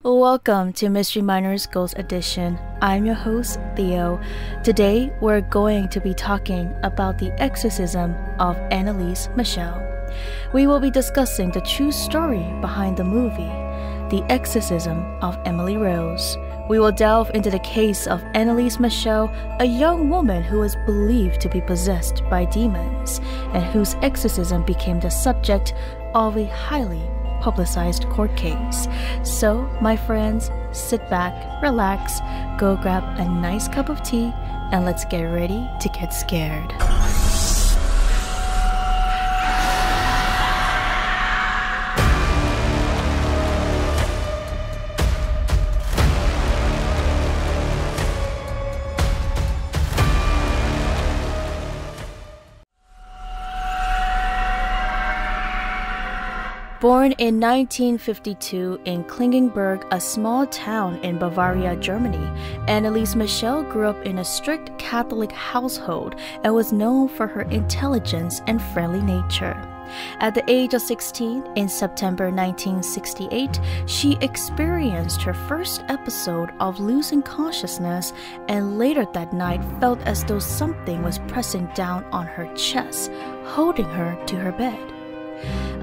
Welcome to Mystery Miners Ghost Edition. I'm your host, Theo. Today, we're going to be talking about the exorcism of Anneliese Michel. We will be discussing the true story behind the movie, The Exorcism of Emily Rose. We will delve into the case of Anneliese Michel, a young woman who was believed to be possessed by demons, and whose exorcism became the subject of a highly publicized court case. So, my friends, sit back, relax, go grab a nice cup of tea, and let's get ready to get scared. Born in 1952 in Klingenberg, a small town in Bavaria, Germany, Anneliese Michel grew up in a strict Catholic household and was known for her intelligence and friendly nature. At the age of 16, in September 1968, she experienced her first episode of losing consciousness, and later that night felt as though something was pressing down on her chest, holding her to her bed.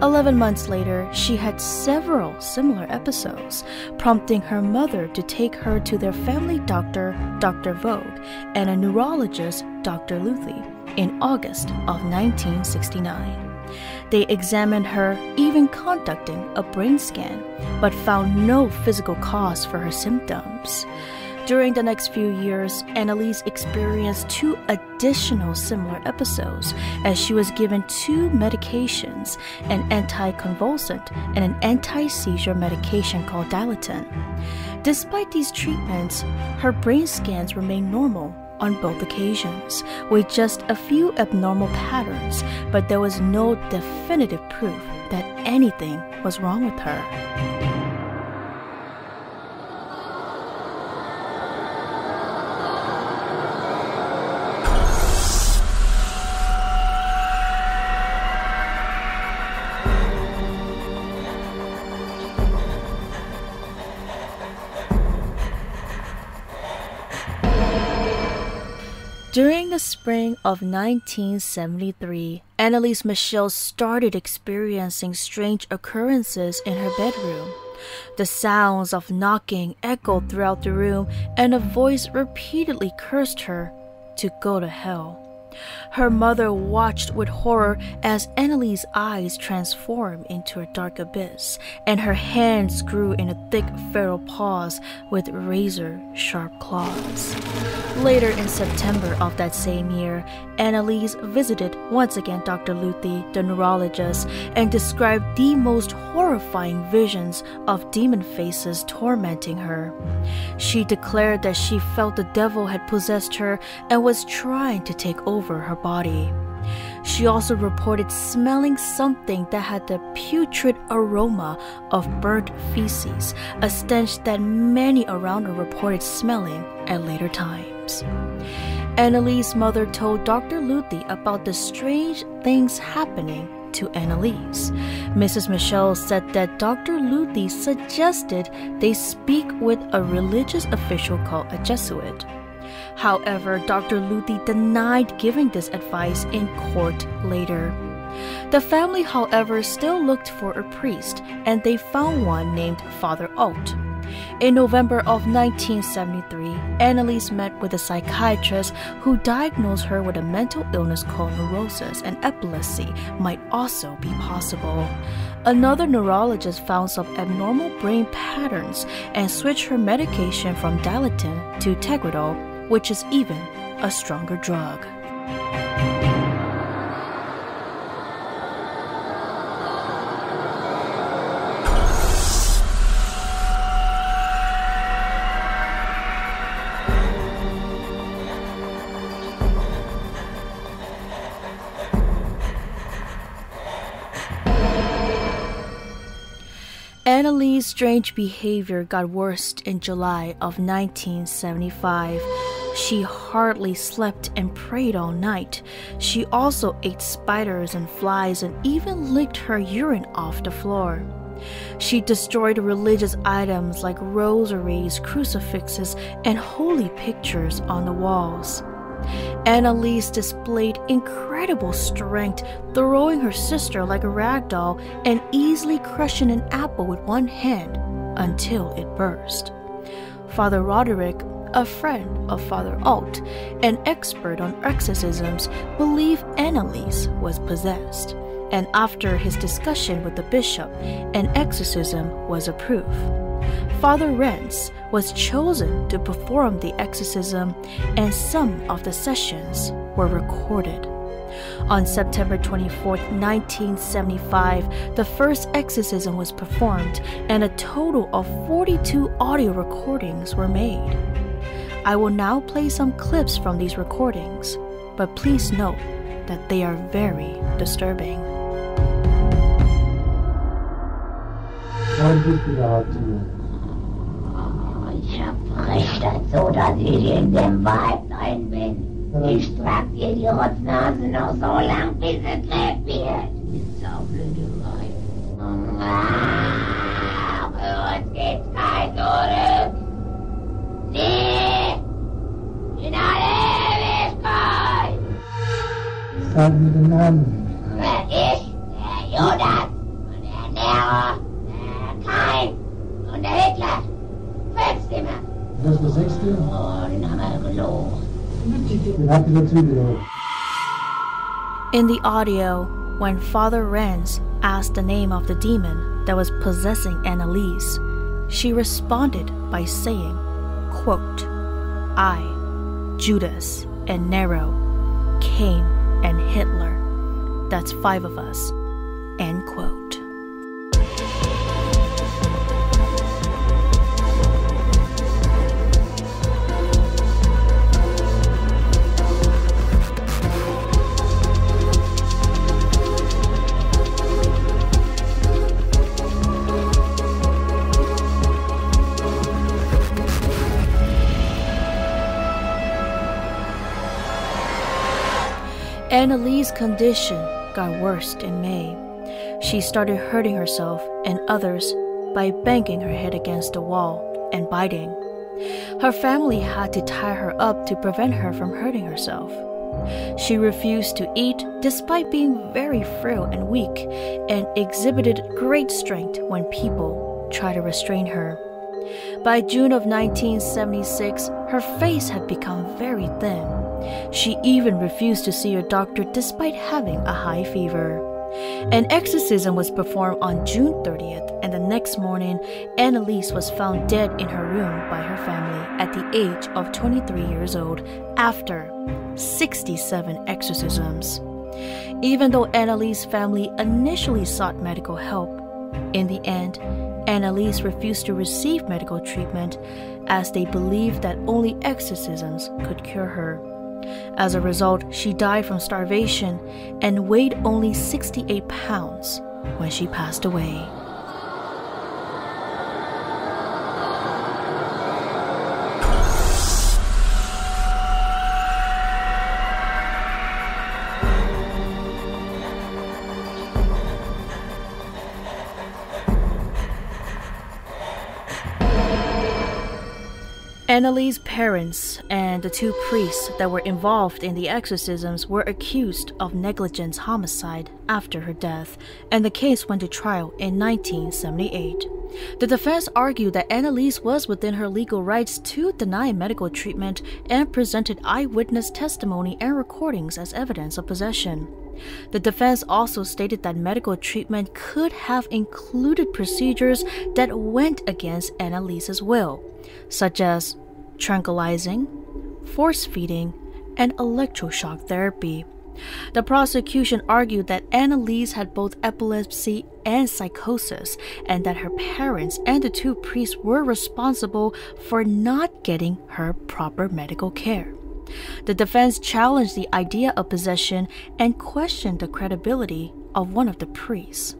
11 months later, she had several similar episodes, prompting her mother to take her to their family doctor, Dr. Vogt, and a neurologist, Dr. Luthi, in August of 1969. They examined her, even conducting a brain scan, but found no physical cause for her symptoms. During the next few years, Anneliese experienced 2 additional similar episodes as she was given 2 medications, an anticonvulsant and an anti-seizure medication called Dilaton. Despite these treatments, her brain scans remained normal on both occasions, with just a few abnormal patterns, but there was no definitive proof that anything was wrong with her. During the spring of 1973, Anneliese Michel started experiencing strange occurrences in her bedroom. The sounds of knocking echoed throughout the room, and a voice repeatedly cursed her to go to hell. Her mother watched with horror as Anneliese's eyes transformed into a dark abyss, and her hands grew into thick feral paws with razor-sharp claws. Later in September of that same year, Anneliese visited once again Dr. Luthi, the neurologist, and described the most horrifying visions of demon faces tormenting her. She declared that she felt the devil had possessed her and was trying to take over her body. She also reported smelling something that had the putrid aroma of burnt feces, a stench that many around her reported smelling at later times. Anneliese's mother told Dr. Luthi about the strange things happening to Anneliese. Mrs. Michel said that Dr. Luthi suggested they speak with a religious official called a Jesuit. However, Dr. Luthi denied giving this advice in court later. The family, however, still looked for a priest, and they found one named Father Alt. In November of 1973, Anneliese met with a psychiatrist who diagnosed her with a mental illness called neurosis, and epilepsy might also be possible. Another neurologist found some abnormal brain patterns and switched her medication from Dilaton to Tegretol, which is even a stronger drug. Anneliese's strange behavior got worse in July of 1975. She hardly slept and prayed all night. She also ate spiders and flies and even licked her urine off the floor. She destroyed religious items like rosaries, crucifixes, and holy pictures on the walls. Anneliese displayed incredible strength, throwing her sister like a rag doll and easily crushing an apple with one hand until it burst. Father Roderick, a friend of Father Alt, an expert on exorcisms, believed Anneliese was possessed, and after his discussion with the bishop, an exorcism was approved. Father Renz was chosen to perform the exorcism, and some of the sessions were recorded. On September 24, 1975, the first exorcism was performed, and a total of 42 audio recordings were made. I will now play some clips from these recordings, but please note that they are very disturbing. What did God do? Ich verbrech das so, dass ich in dem Weib drin bin. Ich trag dir die Rotznase noch so lang, bis es lebt wird. Das saublöde Weib. Für uns geht's kein Zurück. Nee! In alle Ewigkeit! Sag mir den Namen. Ich, der Judas und der Nero, der Kain und der Hitler. Fünfte Mal. Das ist der sechste? Oh, den haben wir gelogen. Den habt ihr dazu gelogen. In the audio, when Father Renz asked the name of the demon that was possessing Anneliese, she responded by saying, quote, I, Judas and Nero, Cain and Hitler. That's 5 of us. End quote. Anneliese's condition got worse in May. She started hurting herself and others by banging her head against the wall and biting. Her family had to tie her up to prevent her from hurting herself. She refused to eat despite being very frail and weak, and exhibited great strength when people tried to restrain her. By June of 1976, her face had become very thin. She even refused to see her doctor despite having a high fever. An exorcism was performed on June 30th, and the next morning, Anneliese was found dead in her room by her family at the age of 23 years old after 67 exorcisms. Even though Anneliese's family initially sought medical help, in the end, Anneliese refused to receive medical treatment as they believed that only exorcisms could cure her. As a result, she died from starvation and weighed only 68 pounds when she passed away. Anneliese's parents and the 2 priests that were involved in the exorcisms were accused of negligent homicide after her death, and the case went to trial in 1978. The defense argued that Anneliese was within her legal rights to deny medical treatment and presented eyewitness testimony and recordings as evidence of possession. The defense also stated that medical treatment could have included procedures that went against Anneliese's will, such as tranquilizing, force-feeding, and electroshock therapy. The prosecution argued that Anneliese had both epilepsy and psychosis, and that her parents and the 2 priests were responsible for not getting her proper medical care. The defense challenged the idea of possession and questioned the credibility of one of the priests.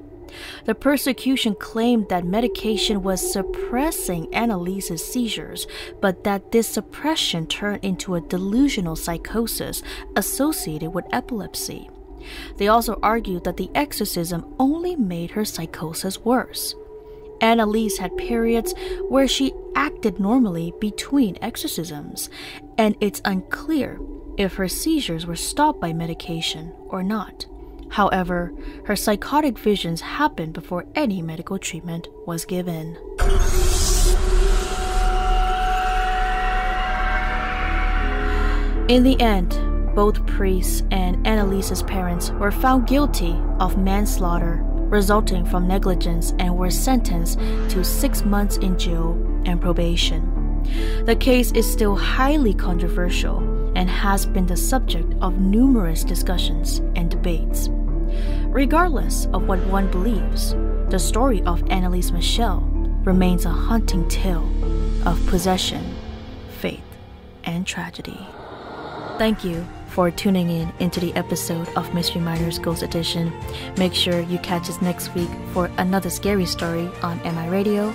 The prosecution claimed that medication was suppressing Anneliese's seizures, but that this suppression turned into a delusional psychosis associated with epilepsy. They also argued that the exorcism only made her psychosis worse, Anneliese had periods where she acted normally between exorcisms, and it's unclear if her seizures were stopped by medication or not. However, her psychotic visions happened before any medical treatment was given. In the end, both priests and Anneliese's parents were found guilty of manslaughter resulting from negligence and were sentenced to 6 months in jail and probation. The case is still highly controversial and has been the subject of numerous discussions and debates. Regardless of what one believes, the story of Anneliese Michel remains a haunting tale of possession, faith, and tragedy. Thank you for tuning in into the episode of Mystery Miners Ghost Edition. Make sure you catch us next week for another scary story on MI Radio.